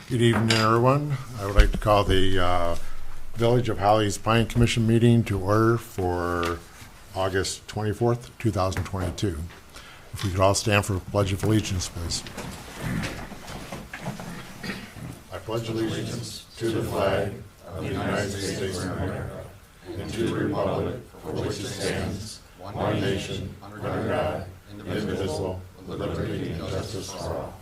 Good evening, everyone. I would like to call the Village of Holly's Planning Commission meeting to order for August 24th, 2022. If we could all stand for the Pledge of Allegiance, please. I pledge allegiance to the flag of the United States of America and to the republic for which it stands, one nation, under God, indivisible, with liberty and justice for all.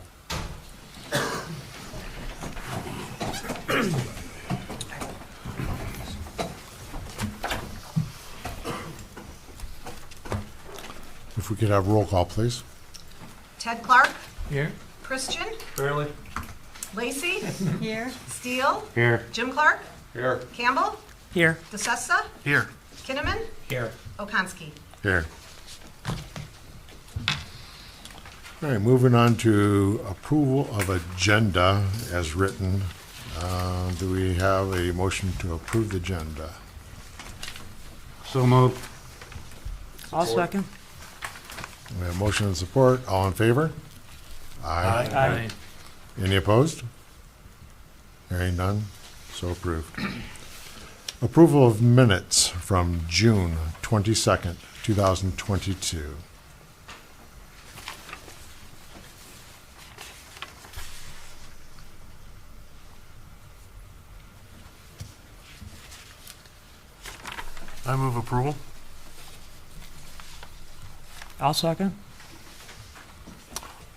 If we could have roll call, please. Ted Clark, Here. Christian, Barely. Lacey, Here. Steele, Here. Jim Clark, Here. Campbell, Here. DeSesta, Here. Kinnaman, Here. Okonski. Here. All right, moving on to approval of agenda as written. Do we have a motion to approve the agenda? So moved. I'll second. We have motion and support. All in favor? Aye. Any opposed? Hearing none, so approved. Approval of minutes from June 22nd, 2022. I move approval. I'll second.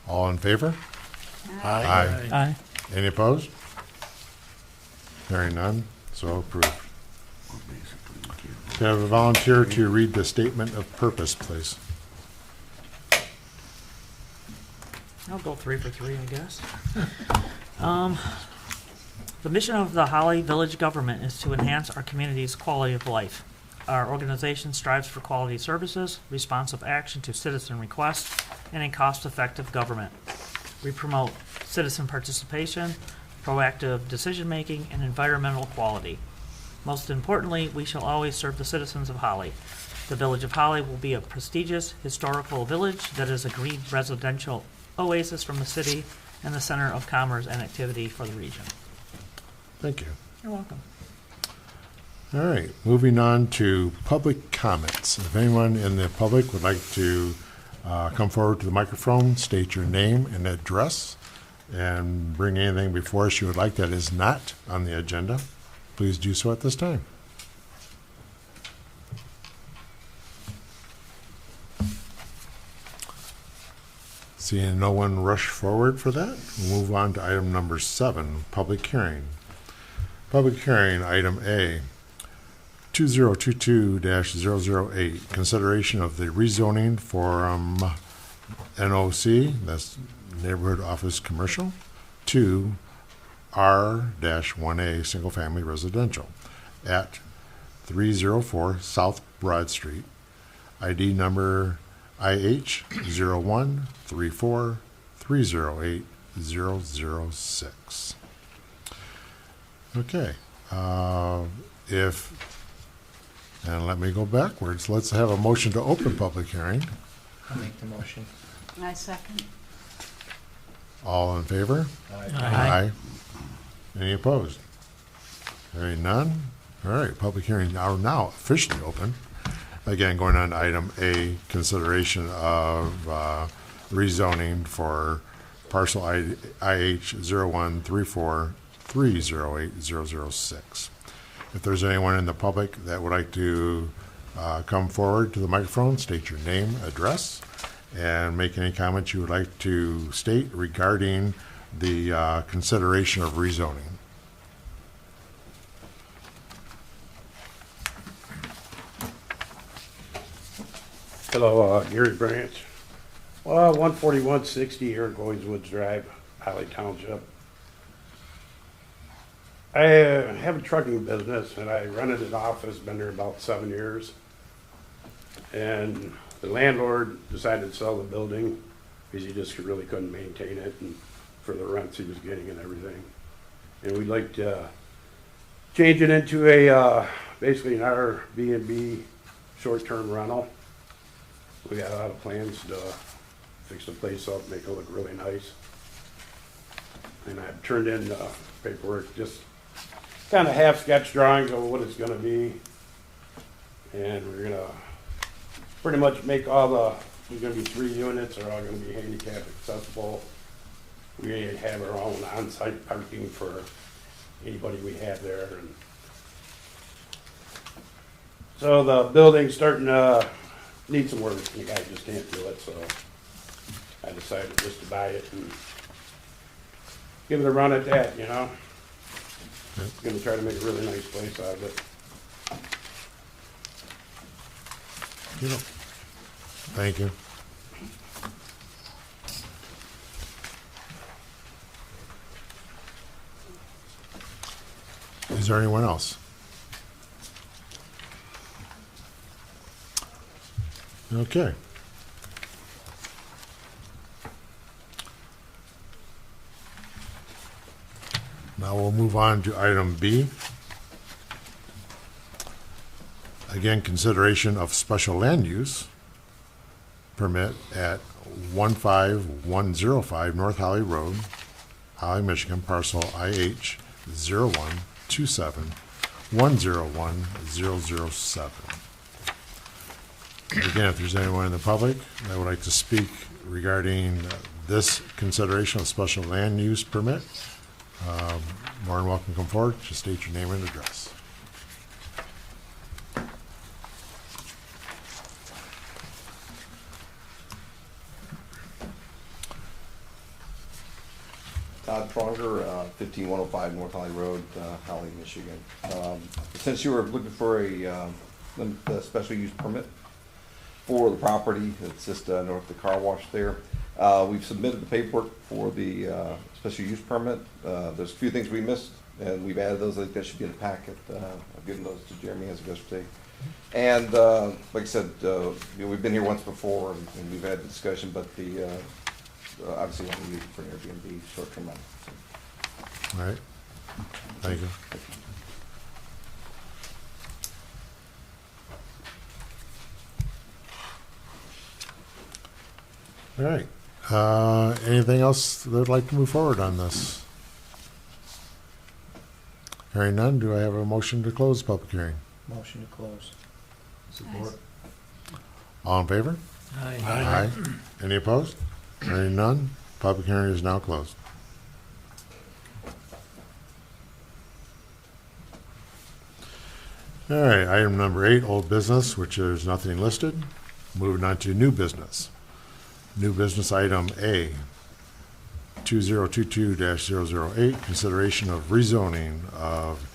All in favor? Aye. Aye. Any opposed? Hearing none, so approved. Can I have a volunteer to read the statement of purpose, please? I'll go 3 for 3, I guess. The mission of the Holly Village government is to enhance our community's quality of life. Our organization strives for quality services, responsive action to citizen requests, and a cost-effective government. We promote citizen participation, proactive decision-making, and environmental quality. Most importantly, we shall always serve the citizens of Holly. The Village of Holly will be a prestigious historical village that is a green residential oasis from the city and the center of commerce and activity for the region. Thank you. You're welcome. All right, moving on to public comments. If anyone in the public would like to come forward to the microphone, state your name and address, and bring anything before us you would like that is not on the agenda, please do so at this time. Seeing no one rush forward for that, we'll move on to item number 7, public hearing. Public hearing, item A, 2022-008, consideration of the rezoning from NOC, that's Neighborhood Office Commercial, to R-1A Single Family Residential at 304 South Broad Street, ID number IH0134308006. Okay, and let me go backwards. Let's have a motion to open public hearing. I'll make the motion. I second. All in favor? Aye. Any opposed? Hearing none? All right, public hearing are now officially open. Again, going on to item A, consideration of rezoning for parcel IH0134308006. If there's anyone in the public that would like to come forward to the microphone, state your name, address, and make any comments you would like to state regarding the consideration of rezoning. Hello, Gary Branch. 14160 here at Goins Woods Drive, Holly Township. I have a trucking business and I rented an office, been there about 7 years. And the landlord decided to sell the building because he just really couldn't maintain it and for the rents he was getting and everything. And we'd like to change it into a basically an Airbnb short-term rental. We got a lot of plans to fix the place up, make it look really nice. And I've turned in paperwork, just kind of half sketch drawings of what it's gonna be. And we're gonna pretty much make all there's gonna be 3 units, they're all gonna be handicap accessible. We have our own on-site parking for anybody we have there. And so the building's starting to need some work, the guy just can't do it, so I decided just to buy it and give it a run at that, you know? Gonna try to make a really nice place out of it. You know. Thank you. Is there anyone else? Okay. Now we'll move on to item B. Again, consideration of special land use permit at 15105 North Holly Road, Holly, Michigan, parcel IH 0127101007. Again, if there's anyone in the public that would like to speak regarding this consideration of special land use permit, more than welcome to come forward. Just state your name and address. Todd Pronger, 15105 North Holly Road, Holly, Michigan. Since you were looking for a special use permit for the property, it's just north of the car wash there. We've submitted the paperwork for the special use permit. There's a few things we missed, and we've added those. I think that should be in the packet. I've given those to Jeremy as of yesterday. And like I said, we've been here once before, and we've had the discussion, but the obviously want to use it for Airbnb short-term rental. All right. Thank you. All right. Anything else that would like to move forward on this? Hearing none, do I have a motion to close the public hearing? Motion to close. Support. All in favor? Aye. Any opposed? Hearing none, public hearing is now closed. All right, item number 8, old business, which is nothing listed. Moving on to new business. New business item A, 2022-008, consideration of rezoning of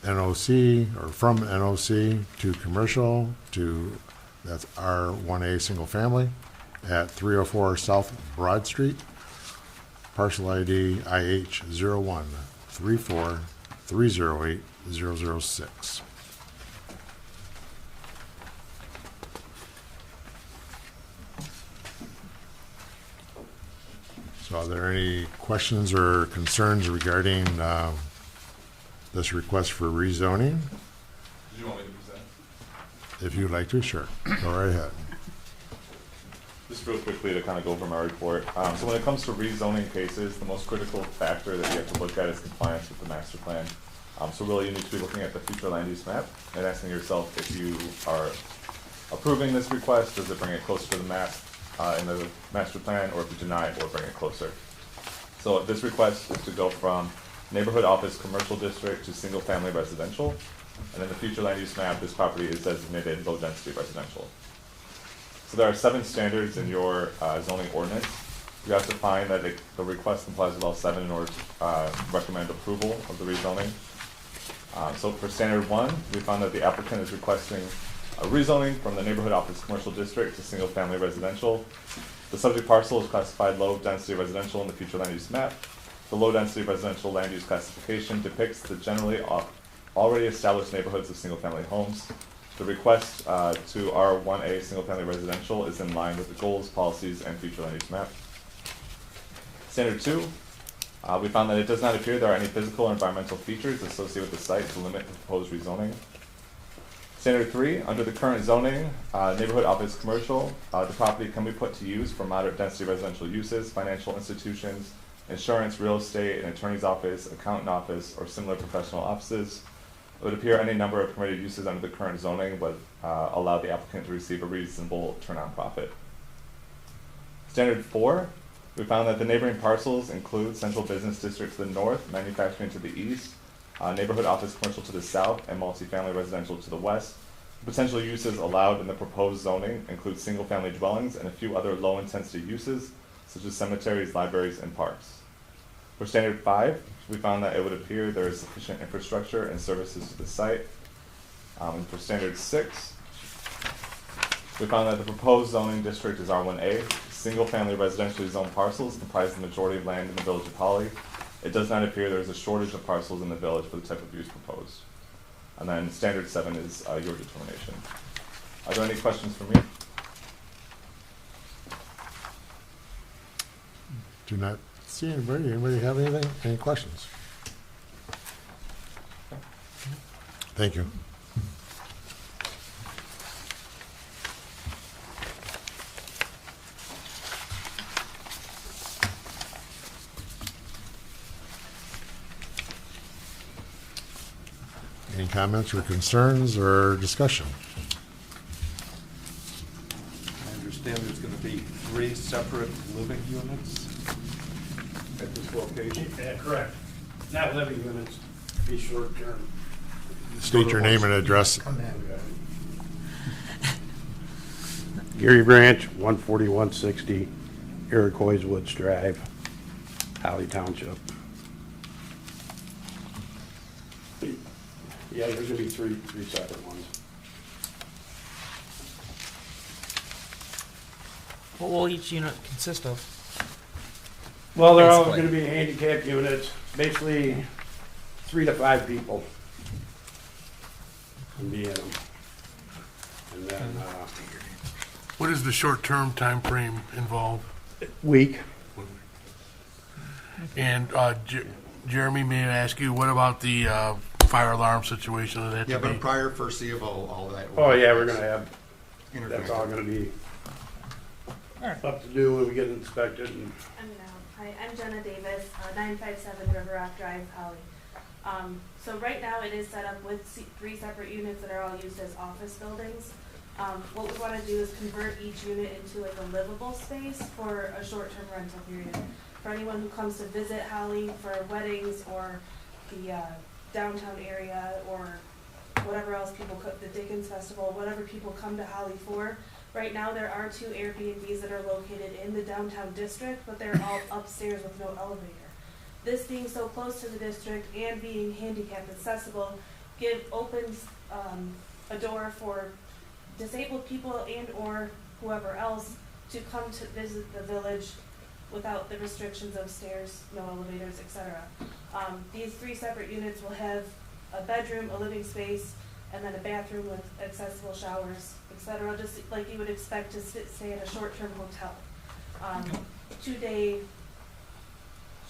NOC, or from NOC to commercial to, that's R1A single family, at 304 South Broad Street, parcel ID IH 0134308006. So are there any questions or concerns regarding this request for rezoning? Did you want me to present? If you'd like to, sure. Go right ahead. Just real quickly to kind of go over my report. So when it comes to rezoning cases, the most critical factor that you have to look at is compliance with the master plan. So really you need to be looking at the future land use map and asking yourself if you are approving this request, does it bring it closer to the map in the master plan, or if you deny it, or bring it closer. So this request is to go from neighborhood office commercial district to single family residential. And in the future land use map, this property is designated low density residential. So there are 7 standards in your zoning ordinance. You have to find that the request complies with all 7 in order to recommend approval of the rezoning. So for standard 1, we found that the applicant is requesting a rezoning from the neighborhood office commercial district to single family residential. The subject parcel is classified low density residential in the future land use map. The low density residential land use classification depicts the generally already established neighborhoods of single family homes. The request to R1A single family residential is in line with the goals, policies, and future land use map. Standard 2, we found that it does not appear there are any physical or environmental features associated with the site to limit the proposed rezoning. Standard 3, under the current zoning, neighborhood office commercial, the property can be put to use for moderate density residential uses, financial institutions, insurance, real estate, an attorney's office, accountant office, or similar professional offices. It would appear any number of permitted uses under the current zoning would allow the applicant to receive a reasonable return on profit. Standard 4, we found that the neighboring parcels include central business district to the north, manufacturing to the east, neighborhood office commercial to the south, and multifamily residential to the west. Potential uses allowed in the proposed zoning include single-family dwellings and a few other low-intensity uses, such as cemeteries, libraries, and parks. For standard 5, we found that it would appear there is sufficient infrastructure and services to the site. And for standard 6, we found that the proposed zoning district is R1A. Single-family residentially zoned parcels comprise the majority of land in the village of Holly. It does not appear there is a shortage of parcels in the village for the type of use proposed. And then standard 7 is your determination. Are there any questions for me? Do not see anybody. Anybody have anything? Any questions? Thank you. Any comments or concerns or discussion? I understand there's going to be 3 separate living units at this location. Yeah, correct. Not living units, be short term. State your name and address. Gary Branch, 14160 Iroquois Woods Drive, Holly Township. Yeah, there's gonna be three separate ones. What will each unit consist of? Well, they're all Basically. gonna be handicapped units, basically 3 to 5 people can be in them. And then, What is the short-term time frame involved? week, And Jeremy, may I ask you, what about the fire alarm situation? Does that have Yeah, to but be- prior foreseeable, all that. oh yeah, we're gonna have, that's interconnected. all gonna be Alright. up to do when we get inspected and Hi, I'm Jenna Davis, 957 River Rock Drive, Holly. So right now it is set up with 3 separate units that are all used as office buildings. What we want to do is convert each unit into like a livable space for a short-term rental period. For anyone who comes to visit Holly for weddings or the downtown area or whatever else people could, the Dickens Festival, whatever people come to Holly for. Right now, there are 2 Airbnbs that are located in the downtown district, but they're all upstairs with no elevator. This being so close to the district and being handicap accessible opens a door for disabled people and or whoever else to come to visit the village without the restrictions of stairs, no elevators, etc. These 3 separate units will have a bedroom, a living space, and then a bathroom with accessible showers, etc., just like you would expect to stay at a short-term hotel. 2-day,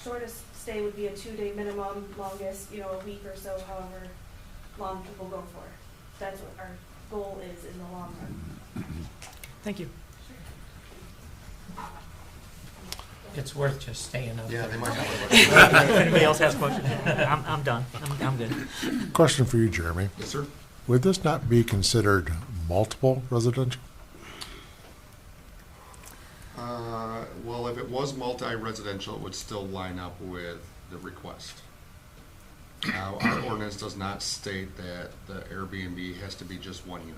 shortest stay would be a 2-day minimum, longest, a week or so, however long people go for. That's what our goal is in the long run. Thank you. It's worth just staying up Yeah, there. they might have. If anybody else has questions, I'm done. I'm good. Question for you, Jeremy. Yes, sir. Would this not be considered multiple residential? Well, if it was multi-residential, it would still line up with the request. Our ordinance does not state that the Airbnb has to be just 1 unit.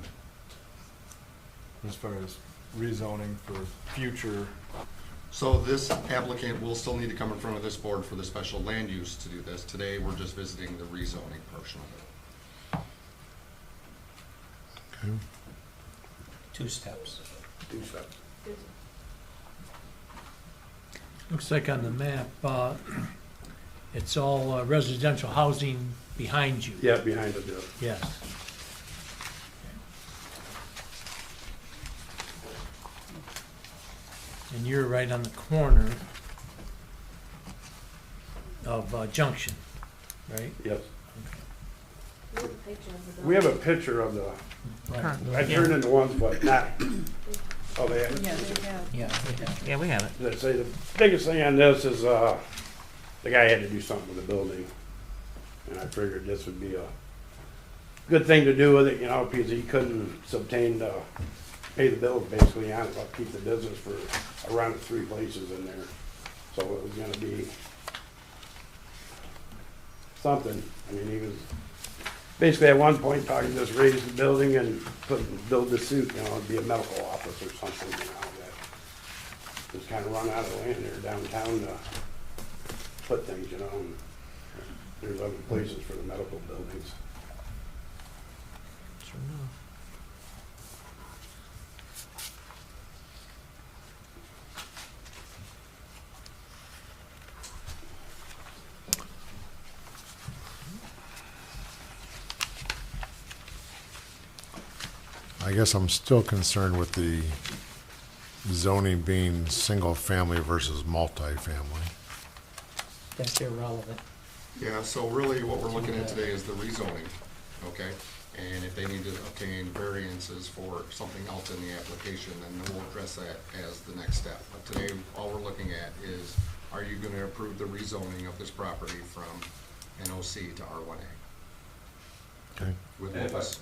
As far as rezoning for future, So this applicant will still need to come in front of this board for the special land use to do this. Today, we're just visiting the rezoning portion of it. Okay. 2 steps. do stuff. Looks like on the map, it's all residential housing behind you. Yeah, behind the door. Yes. And you're right on the corner of Junction, right? Yes. We have a picture of the We have a building. picture of the, Right. I turned into ones, but not, oh, they have it. Yeah, we have. Yeah, we have it. As I say, the biggest thing on this is, the guy had to do something with the building. And I figured this would be a good thing to do with it, you know, because he couldn't obtain the, pay the bills basically on it, but keep the business for around 3 places in there. So it was gonna be something. I mean, he was basically at one point talking just raise the building and build the suit, you know, it'd be a medical office or something, you know, that just kind of run out of land there downtown to put things, you know. And there's other places for the medical buildings. Sure enough. I guess I'm still concerned with the zoning being single-family versus multifamily. That's irrelevant. Yeah, so really what we're looking at today is the rezoning, okay? And if they need to obtain variances for something else in the application, then we'll address that as the next step. But today, all we're looking at is, are you gonna approve the rezoning of this property from NOC to R1A? Okay. With And if I- Lois?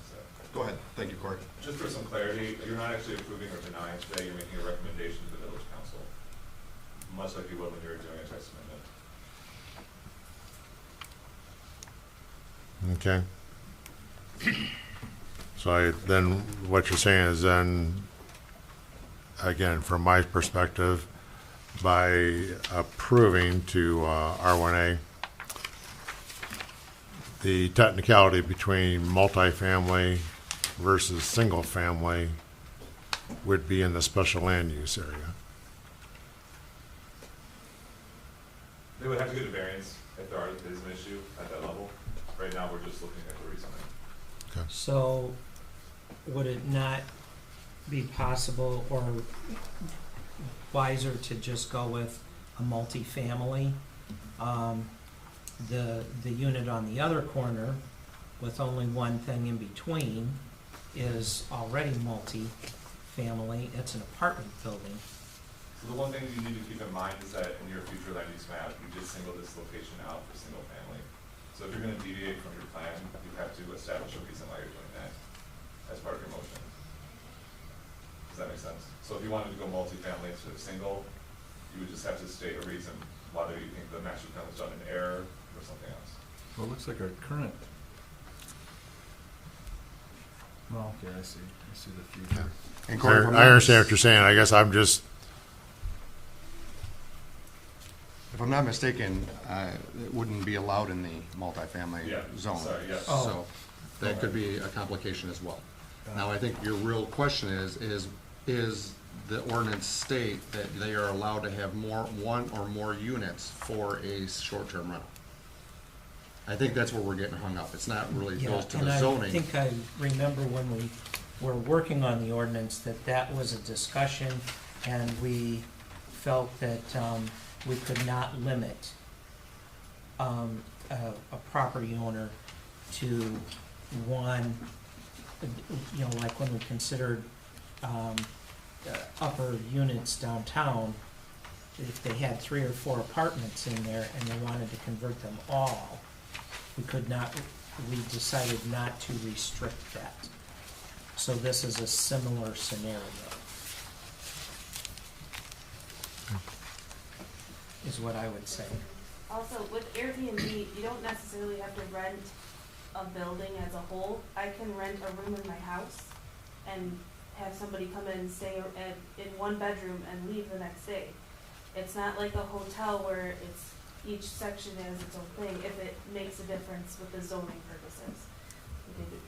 Go ahead, thank you, Cory. Just for some clarity, you're not actually approving or denying today, you're making a recommendation to the village council, much like you would when you're doing a text amendment. Okay. So then what you're saying is then, again, from my perspective, by approving to R1A, the technicality between multifamily versus single-family would be in the special land use area. They would have to get a variance if there is an issue at that level. Right now, we're just looking at the rezoning. So would it not be possible or wiser to just go with a multifamily? The unit on the other corner with only one thing in between is already multi-family. It's an apartment building. So the one thing you need to keep in mind is that in your future land use map, you just single this location out for single family. So if you're gonna deviate from your plan, you have to establish a reason why you're doing that as part of your motion. Does that make sense? So if you wanted to go multifamily instead of single, you would just have to state a reason whether you think the master plan was done in error or something else. Well, it looks like our current. Well, okay, I see the future. And Cory, if I'm I not understand mis- what you're saying. I guess I'm just, If I'm not mistaken, it wouldn't be allowed in the multifamily Yeah, zone. sorry, yes. So that could be a complication as well. Now, I think your real question is the ordinance state that they are allowed to have one or more units for a short-term rental? I think that's where we're getting hung up. It's not really Yeah, goes to and the I zoning. think I remember when we were working on the ordinance that was a discussion, and we felt that we could not limit a property owner to one, you know, like when we considered upper units downtown, if they had 3 or 4 apartments in there and they wanted to convert them all, we decided not to restrict that. So this is a similar scenario. Is what I would say. Also, with Airbnb, you don't necessarily have to rent a building as a whole. I can rent a room in my house and have somebody come in and stay in one bedroom and leave the next day. It's not like a hotel where each section has its own thing, if it makes a difference with the zoning purposes.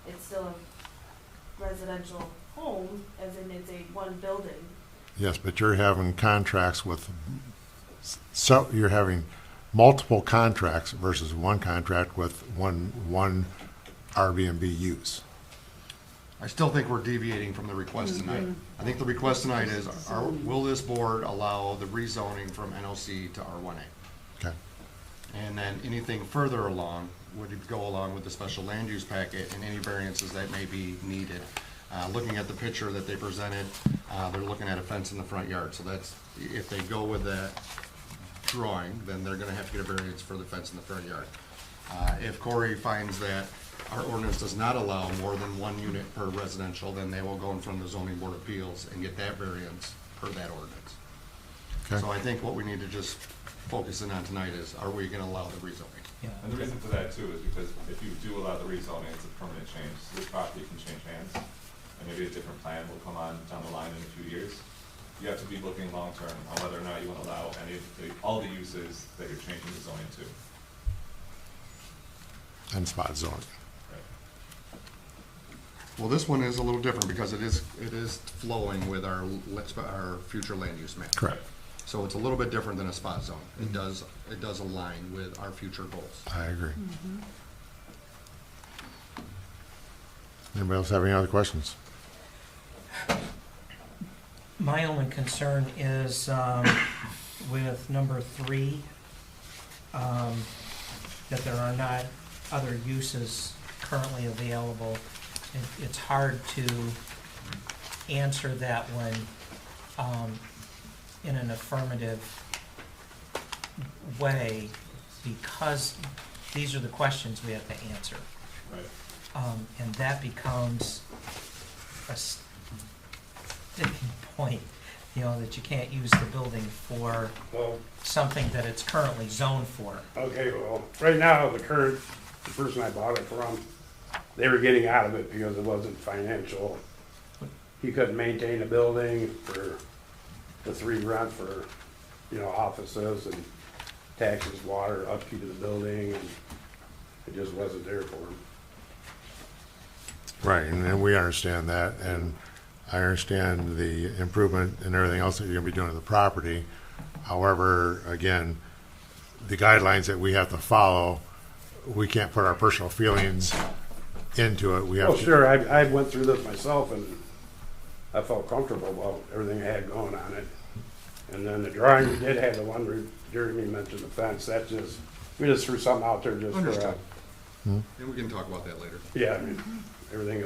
It's still a residential home, as in it's a one building. yes, but you're having contracts with, so you're having multiple contracts versus one contract with one Airbnb use. I still think we're deviating from the request tonight. I think the request tonight is, will this board allow the rezoning from NOC to R1A? Okay. And then anything further along would go along with the special land use packet and any variances that may be needed. Looking at the picture that they presented, they're looking at a fence in the front yard, so that's, if they go with that, drawing, then they're gonna have to get a variance for the fence in the front yard. If Corey finds that our ordinance does not allow more than one unit per residential, then they will go in front of the zoning board of appeals and get that variance per that ordinance. Okay. So I think what we need to just focus in on tonight is, are we gonna allow the rezoning? Yeah. And the reason for that too is because if you do allow the rezoning, it's a permanent change. So this property can change hands, and maybe a different plan will come on down the line in a few years. You have to be looking long-term on whether or not you want to allow all the uses that you're changing the zoning to. And spot zoning. Well, this one is a little different because it is flowing with our future land use map. Correct. So it's a little bit different than a spot zone. It does align with our future goals. I agree. Anybody else have any other questions? My only concern is with number 3, that there are not other uses currently available. It's hard to answer that one in an affirmative way, because these are the questions we have to answer. Right. And that becomes a sticking point, that you can't use the building for Well, something that it's currently zoned for. okay, well, right now, the person I bought it from, they were getting out of it because it wasn't financial. He couldn't maintain the building for the 3 rent for, offices and taxes, water, upkeep of the building, and it just wasn't there for him. Right, and we understand that, and I understand the improvement and everything else that you're gonna be doing to the property. However, again, the guidelines that we have to follow, we can't put our personal feelings into it. We have Oh, to. sure, I went through this myself, and I felt comfortable about everything I had going on it. And then the drawing, we did have the one where Jeremy mentioned the fence, we just threw something out there just for, Understood. And we can talk about that later. yeah, I mean, everything,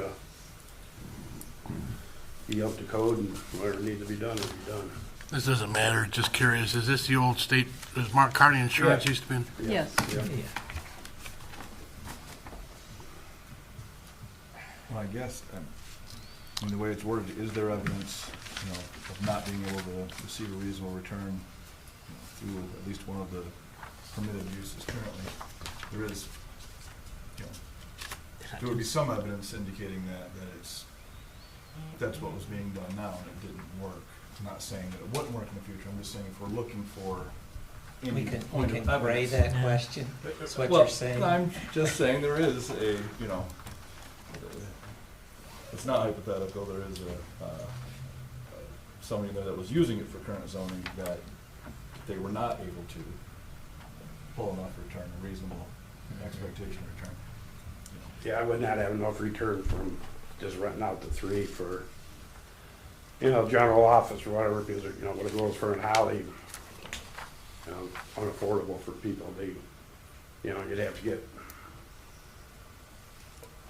be up to code, and whatever needs to be done will be done. This doesn't matter, just curious, is this the old state, is Mark Carney Insurance Yeah. used to be? Yes. Yeah. Well, I guess, in the way it's worded, is there evidence, of not being able to receive a reasonable return through at least one of the permitted uses currently? There is, there would be some evidence indicating that that's what was being done now and it didn't work. I'm not saying that it wouldn't work in the future, I'm just saying if we're looking for any We point can of gray evidence. that question, that's what Well, you're saying. I'm just saying there is it's not hypothetical, there is somebody there that was using it for current zoning that they were not able to pull enough return, a reasonable expectation of return. Yeah, I would not have enough return from just renting out the 3 for, general office or whatever, because, what it goes for in Holly, unaffordable for people. You'd have to get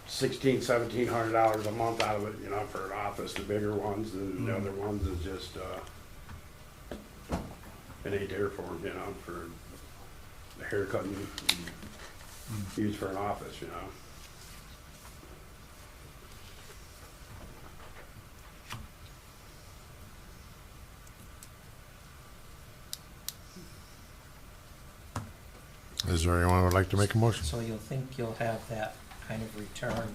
$1,700 a month out of it, for an office, the bigger ones, and the other ones is just, it ain't there for them, for the haircut and used for an office, Is there anyone who would like to make a motion? So you'll think you'll have that kind of return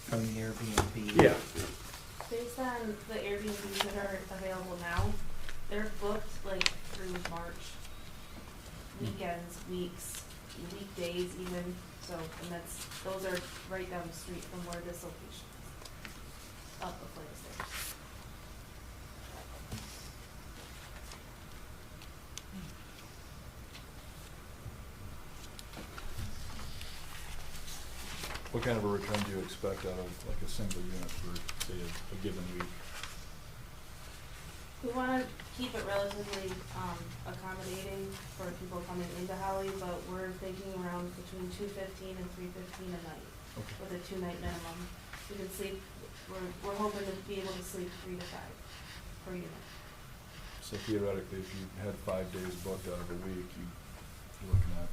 from the Airbnb? Yeah. Based on the Airbnbs that are available now, they're booked like through March. Weekends, weeks, weekdays even, so, and those are right down the street from where this location is. Up the flight of stairs. What kind of a return do you expect out of like a single unit for, say, a given week? We wanna keep it relatively, accommodating for people coming into Holly, but we're thinking around between $215 and $315 a night, Okay. with a 2-night minimum. We can sleep, we're hoping to be able to sleep 3 to 5 per unit. So theoretically, if you had 5 days booked out of a week, you're looking at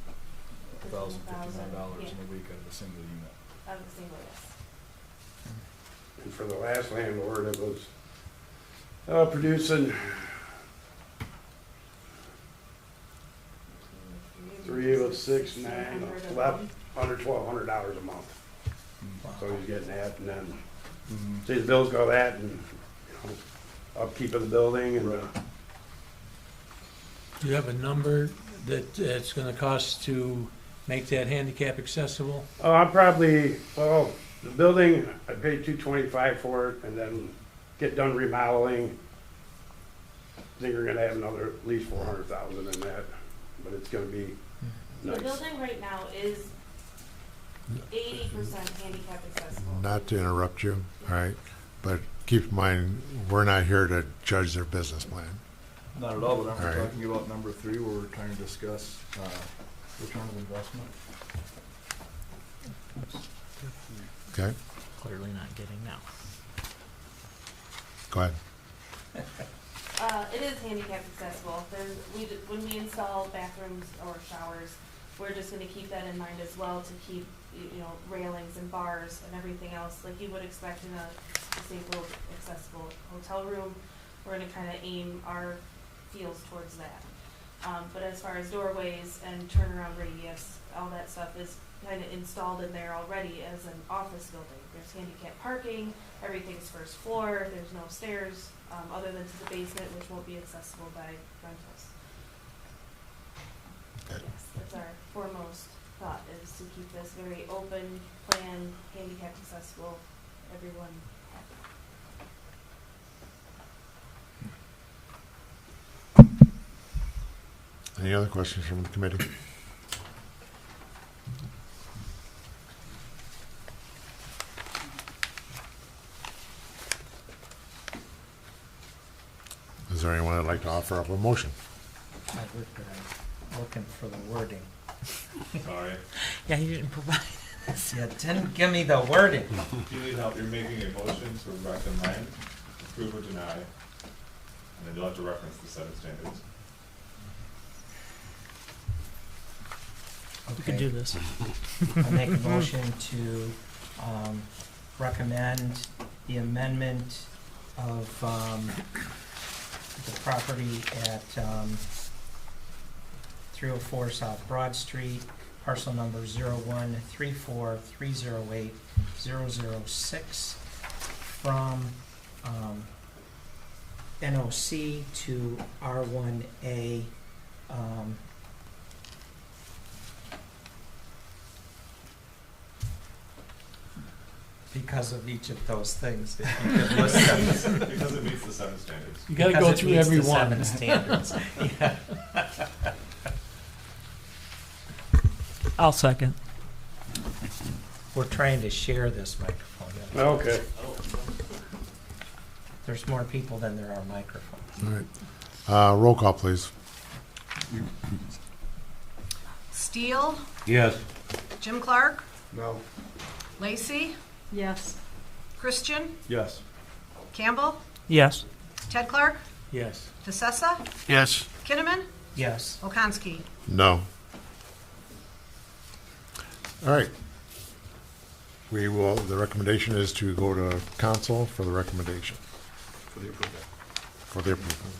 $1,000, $1,500 yeah. in a week out of a single unit. Out of a single, yes. And for the last landlord, it was producing 3 of 6, 9, $1,200 a month. So he's getting that, and then, see, the bills go that, and, upkeep of the building, and, Do you have a number that it's gonna cost to make that handicap accessible? I'm probably, well, the building, I paid $225 for it, and then get done remodeling. I think we're gonna have another, at least 400,000 in that, but it's gonna be The nice. building right now is 80% handicap accessible. Not to interrupt you, all right, but keep in mind, we're not here to judge their business plan. Not at all, but All I'm right. talking about number 3, where we're trying to discuss return of investment. Okay, Clearly not getting now. go ahead. It is handicap accessible. When we install bathrooms or showers, we're just gonna keep that in mind as well, to keep, railings and bars and everything else like you would expect in a disabled accessible hotel room. We're gonna kinda aim our feels towards that. But as far as doorways and turnaround radius, all that stuff is kinda installed in there already as an office building. There's handicap parking, everything's first floor, there's no stairs, other than to the basement, which won't be accessible by rentals. Okay. Yes, that's our foremost thought, is to keep this very open plan, handicap accessible, everyone happy. Any other questions from the committee? Is there anyone that'd like to offer up a motion? I would, but I'm looking for the wording. Sorry. Yeah, he didn't provide. You didn't give me the wording. If you need help, you're making a motion to recommend, approve or deny, and then you'll have to reference the set of standards. We can do this. I make a motion to recommend the amendment of the property at 304 South Broad Street, parcel number 0134308006, from NOC to R1A. Because of each of those things, if you could list them. Because it meets the 7 standards. You gotta Because go it through meets every the one. 7 standards. Yeah. I'll second. We're trying to share this microphone. Okay. There's more people than there are microphones. All right. Roll call, please. Steele, Yes. Jim Clark, No. Lacy, Yes. Christian, Yes. Campbell, Yes. Ted Clark, Yes. DeSessa, Yes. Kinnaman, Yes. Okonski. No. All right. We will, the recommendation is to go to council for the recommendation, For the approval. for the approval.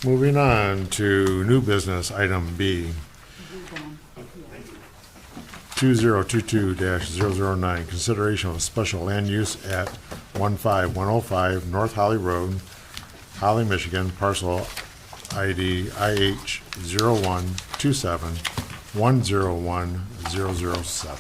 Moving on to new business, item B. 2022-009, consideration of a special land use at 15105 North Holly Road, Holly, Michigan, parcel ID IH 0127101007.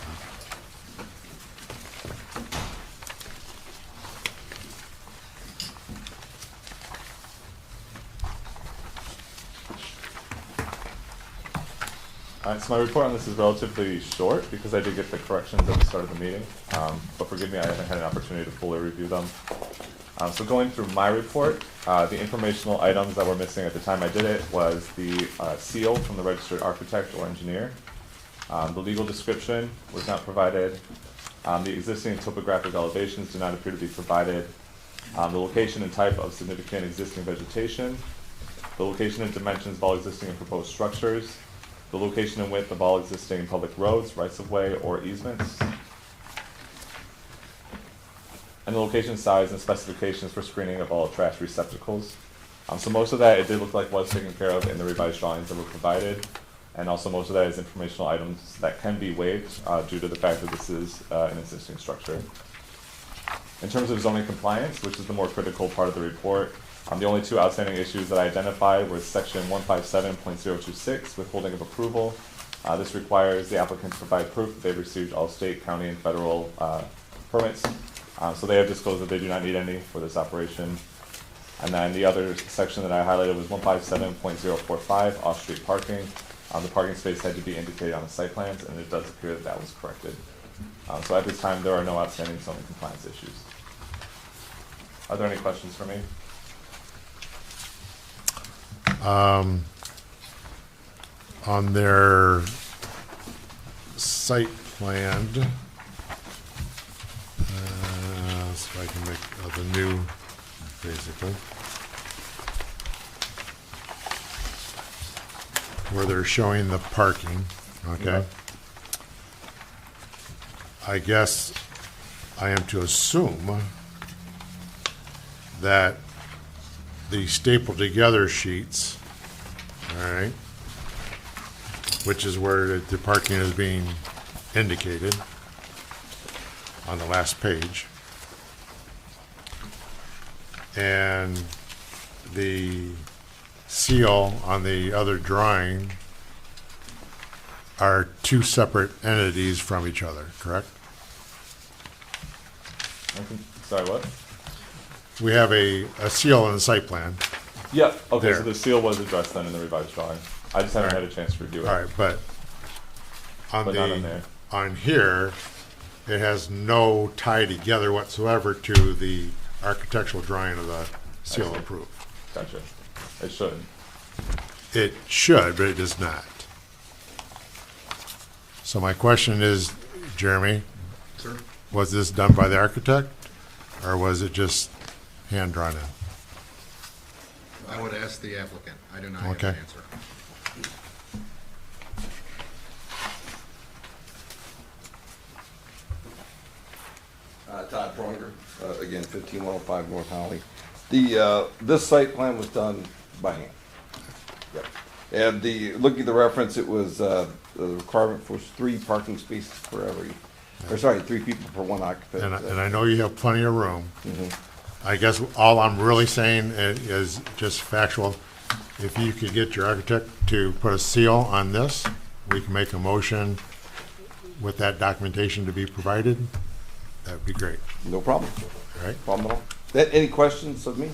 So my report on this is relatively short because I did get the corrections at the start of the meeting, but forgive me, I haven't had an opportunity to fully review them. So going through my report, the informational items that were missing at the time I did it was the seal from the registered architect or engineer. The legal description was not provided. The existing topographic elevations do not appear to be provided. The location and type of significant existing vegetation. The location and dimensions of all existing and proposed structures. The location and width of all existing public roads, rights-of-way, or easements. And the location, size, and specifications for screening of all trash receptacles. So most of that, it did look like was taken care of in the revised drawings that were provided. And also most of that is informational items that can be waived due to the fact that this is an existing structure. In terms of zoning compliance, which is the more critical part of the report, the only two outstanding issues that I identified were section 157.026, withholding of approval. This requires the applicant to provide proof that they've received all state, county, and federal permits. So they have disclosed that they do not need any for this operation. And then the other section that I highlighted was 157.045, off-street parking. The parking space had to be indicated on the site plans, and it does appear that that was corrected. So at this time, there are no outstanding zoning compliance issues. Are there any questions for me? On their site plan, so I can make the new, basically, where they're showing the parking, okay? I guess I am to assume that the stapled together sheets, all right, which is where the parking is being indicated on the last page, and the seal on the other drawing are two separate entities from each other, correct? Sorry, what? We have a seal on the site plan. Yeah, okay, There. so the seal was addressed then in the revised drawing. I just haven't had a chance to review it. All right, but on But not on there. on here, it has no tie together whatsoever to the architectural drawing of the seal see. approved. Gotcha. It should. It should, but it does not. So my question is, Jeremy, Sir? was this done by the architect, or was it just hand drawn in? I would ask the applicant. I do not have Okay. an answer. Todd Pronger, again, 15105 North Holly. This site plan was done by hand. Yep. And looking at the reference, it was, the requirement was 3 parking spaces for every, or sorry, 3 people per one occupant. And I know you have plenty of room. Mhm. I guess all I'm really saying is just factual. If you could get your architect to put a seal on this, we can make a motion with that documentation to be provided. That would be great. No problem. All right? Problem at all. Any questions of me?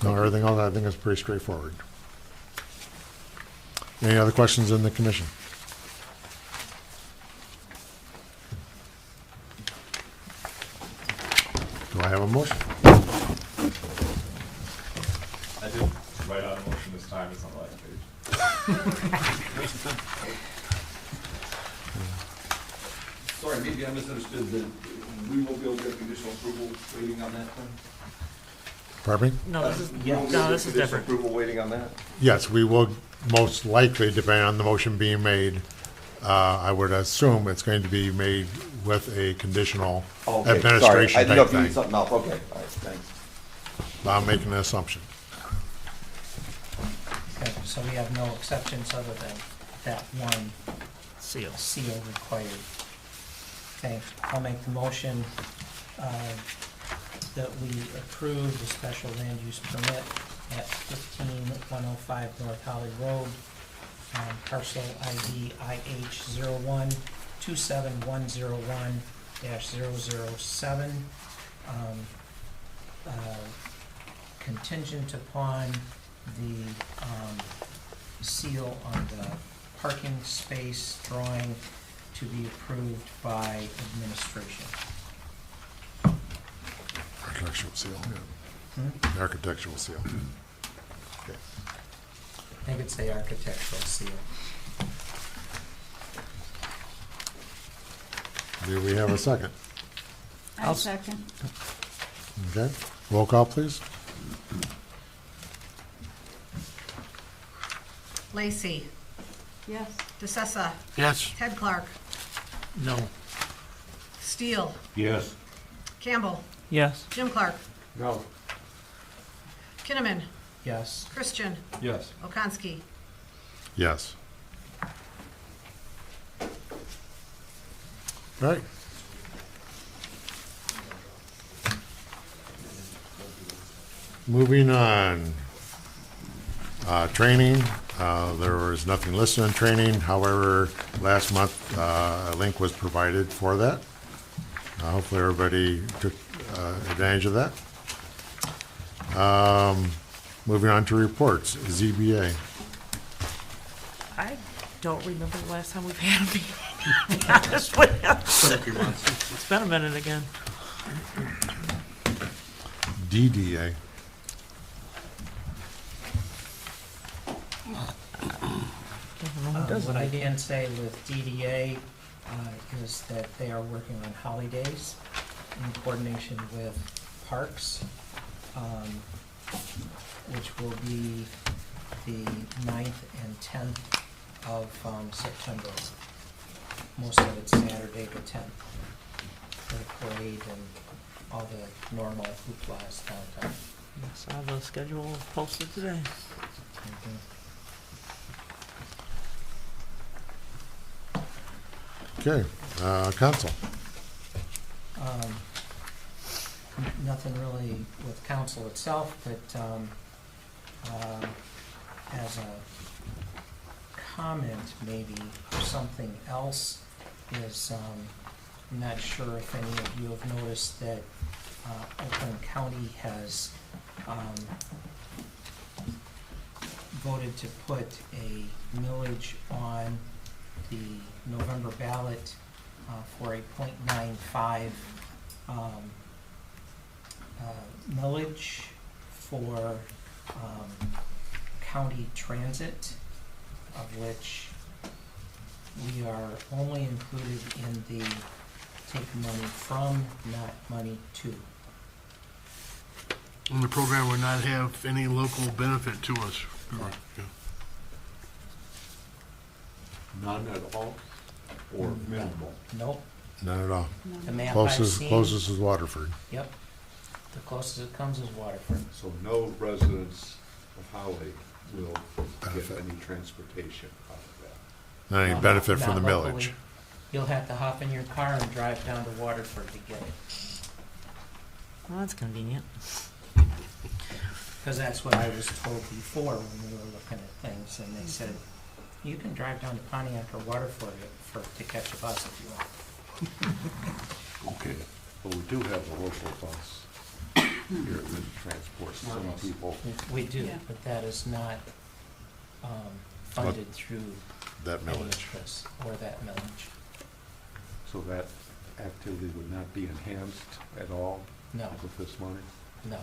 No, everything else I think is pretty straightforward. Any other questions in the commission? Do I have a motion? I did write out a motion this time, it's on the last page. Sorry, maybe I misunderstood that we will be able to get conditional approval waiting on that then? Pardon me? No, this is, We won't be able to no, get this is conditional different. Approval waiting on that? Yes, we will most likely, depending on the motion being made, I would assume it's going to be made with a conditional Oh, okay. administration Sorry, I didn't know type if you mean thing. something else. Okay, all right, thanks. I'm making an assumption. Okay, so we have no exceptions other than that one Seal. seal required. Okay, I'll make the motion that we approve the special land use permit at 15105 North Holly Road, parcel ID IH 01-27101-007, contingent upon the seal on the parking space drawing to be approved by administration. Architectural seal, yeah. Hmm? Architectural seal. Okay. I think it's the architectural seal. Do we have a second? I'll second. Okay, roll call, please. Lacy, Yes. DeSessa, Yes. Ted Clark, No. Steele, Yes. Campbell, Yes. Jim Clark, No. Kinnaman, Yes. Christian, Yes. Okonski. Yes. All right. Moving on. Training, there was nothing listed on training. However, last month, a link was provided for that. Hopefully everybody took advantage of that. Moving on to reports, ZBA. I don't remember the last time we've had a meeting, to be honest with you. It's been a minute again. DDA. What I can say with DDA is that they are working on holidays in coordination with Parks, which will be the 9th and 10th of September. Most of it's Saturday the 10th, for the parade and all the normal hooplas downtown. I saw the schedule posted today. Okay, council. Nothing really with council itself, but as a comment maybe, or something else, is I'm not sure if any of you have noticed that Oakland County has voted to put a millage on the November ballot for a .95 millage for county transit, of which we are only included in the take money from, not money to. And the program would not have any local benefit to us. Correct. Yeah. None at all, or minimal? Nope, None at all. the map I've Closest, seen. closest is Waterford. Yep, the closest it comes is Waterford. So no residents of Holly will Benefit. get any transportation out of that? Not any benefit from the Not locally. millage. You'll have to hop in your car and drive down to Waterford to get it, Well, that's convenient. because that's what I was told before when we were looking at things, and they said, you can drive down to Pontiac or Waterford to catch a bus if you want. Okay, but we do have a local bus here that transports some people. We do, Yeah. but that is not funded through That any millage. of this or that millage. So that activity would not be enhanced at all No, with this money? no.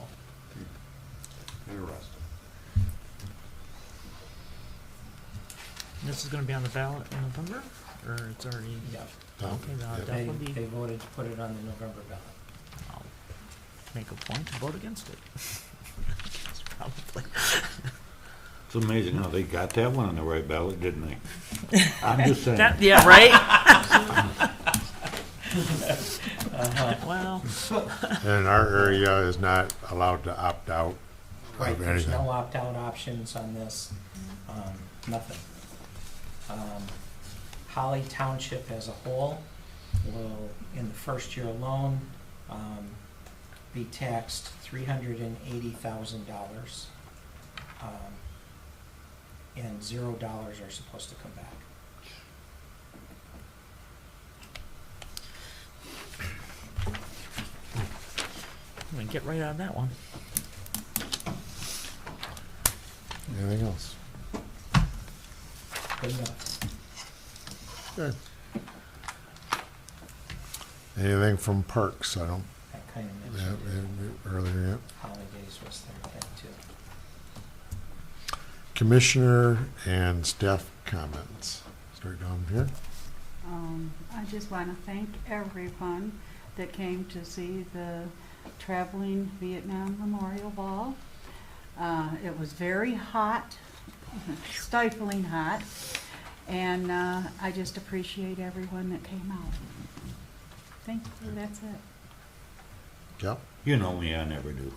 Interesting. This is gonna be on the ballot in November, or it's already, Yeah. okay, then I'll Yeah. They definitely be, voted to put it on the November ballot. I'll make a point to vote against it. Probably. It's amazing how they got that one on the right ballot, didn't they? I'm just saying. That, yeah, right? Well, And our area is not allowed to opt out Right, of there's anything. no opt-out options on this, nothing. Holly Township as a whole will, in the first year alone, be taxed $380,000. And $0 are supposed to come back. I'm gonna get right on that one. Anything else? Good enough. Okay. Anything from Parks? I don't, I kind of yeah, mentioned it. earlier, yeah. Holidays was their thing too. Commissioner and staff comments. Start down here. I just want to thank everyone that came to see the Traveling Vietnam Memorial Ball. It was very hot, stifling hot, and I just appreciate everyone that came out. Thank you, that's it. Yeah. You know me, I never do.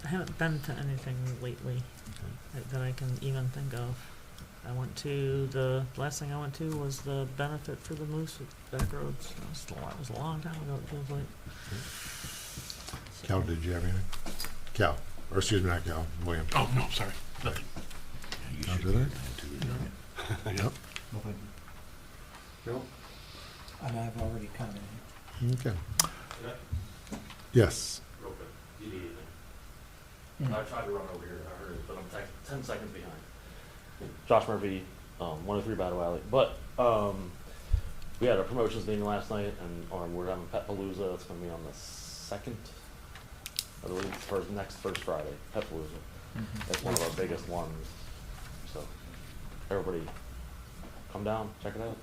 I haven't been to anything lately that I can even think of. The last thing I went to was the benefit for the moose at Backroads. That was a long time ago, it feels like. Cal, did you have anything? Cal, or excuse me, not Cal, William. Oh, no, sorry, nothing. Not today? Yep. No, thank you. No? And I've already commented. Okay. Yes. Real quick, do you need Mm. anything? I tried to run over here, I heard it, but I'm 10 seconds behind. Josh Murphy, 103 Battle Alley. But we had a promotions meeting last night, and we're having Pet Palooza. It's going to be on the 2nd, I believe, next Friday. Pet Palooza. It's one of our biggest ones. So everybody, come down, check it out.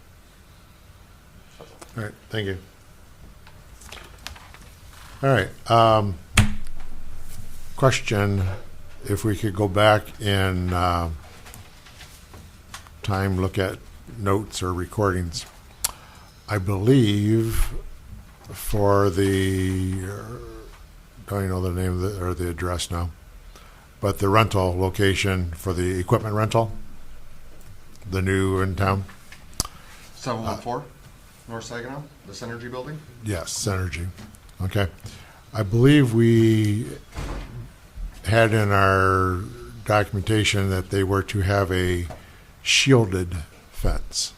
That's all. All right, thank you. All right, question, if we could go back in time, look at notes or recordings. I believe for the, don't even know the name of or the address now, but the rental location for the equipment rental, the new in town. 714 North Saginaw, the Synergy building. Yes, Synergy. Okay. I believe we had in our documentation that they were to have a shielded fence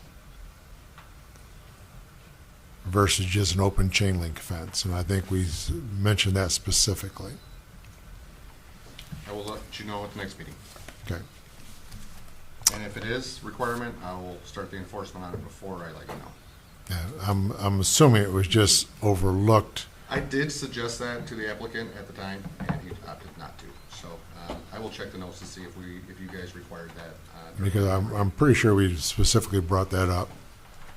versus just an open chain link fence. And I think we mentioned that specifically. I will let you know at the next meeting. Okay. And if it is requirement, I will start the enforcement on it before I let you know. Yeah, I'm assuming it was just overlooked. I did suggest that to the applicant at the time, and he opted not to. So I will check the notes to see if you guys required that. Because I'm pretty sure we specifically brought that up.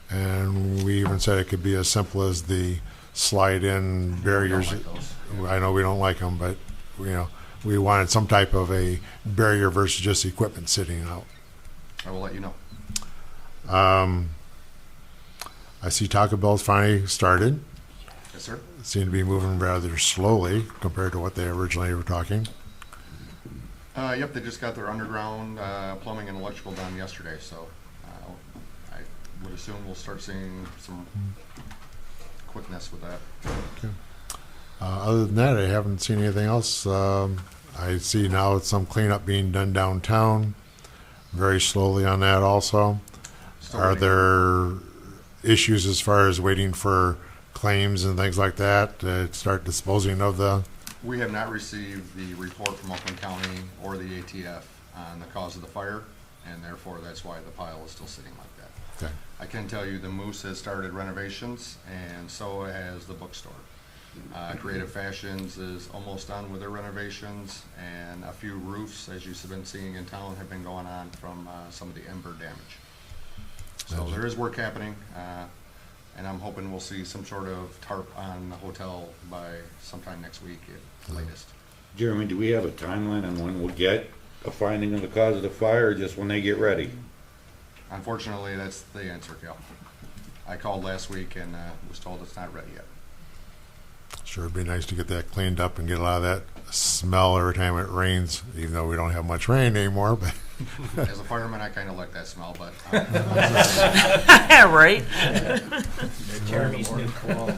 And we even said it could be as simple as the slide-in barriers. I don't like those. I know we don't like them, but, we wanted some type of a barrier versus just equipment sitting out. I will let you know. I see Taco Bell's finally started. Yes, sir. Seem to be moving rather slowly compared to what they originally were talking. Yep, they just got their underground plumbing and electrical done yesterday, so I would assume we'll start seeing some quickness with that. Okay. Other than that, I haven't seen anything else. I see now some cleanup being done downtown, very slowly on that also. Still Are waiting. there issues as far as waiting for claims and things like that to start disposing of the? We have not received the report from Oakland County or the ATF on the cause of the fire, and therefore that's why the pile is still sitting like that. Okay. I can tell you the Moose has started renovations, and so has the bookstore. Creative Fashions is almost done with their renovations, and a few roofs, as you've been seeing in town, have been going on from some of the ember damage. So there is work happening, and I'm hoping we'll see some sort of tarp on the hotel by sometime next week at the latest. Jeremy, do we have a timeline on when we'll get a finding of the cause of the fire, or just when they get ready? Unfortunately, that's the answer, Cal. I called last week and was told it's not ready yet. Sure, it'd be nice to get that cleaned up and get a lot of that smell every time it rains, even though we don't have much rain anymore. But As a fireman, I kind of like that smell, but Right? Jeremy's new cologne.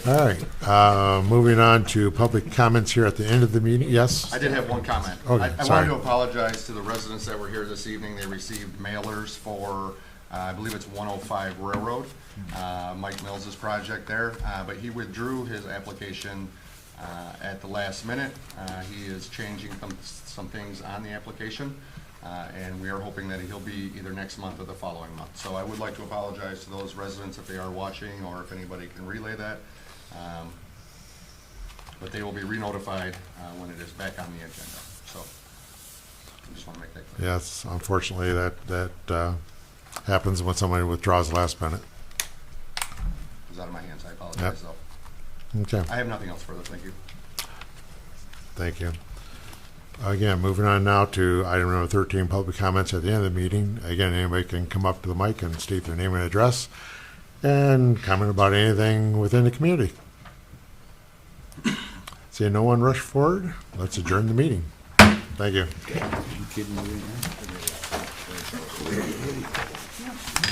all right, moving on to public comments here at the end of the meeting. Yes. I did have one comment. Okay, I sorry. wanted to apologize to the residents that were here this evening. They received mailers for, I believe it's 105 Railroad, Mike Mills's project there, but he withdrew his application At the last minute, he is changing some things on the application, and we are hoping that he'll be either next month or the following month. So I would like to apologize to those residents if they are watching, or if anybody can relay that. But they will be re-notified when it is back on the agenda. So I just want to make that clear. Yes, unfortunately, that happens when somebody withdraws last minute. It was out of my hands. I apologize, though. Okay, I have nothing else further. Thank you. thank you. Again, moving on now to item number 13, public comments at the end of the meeting. Again, anybody can come up to the mic and state their name and address and comment about anything within the community. Seeing no one rush forward, let's adjourn the meeting. Thank you. You kidding me right now?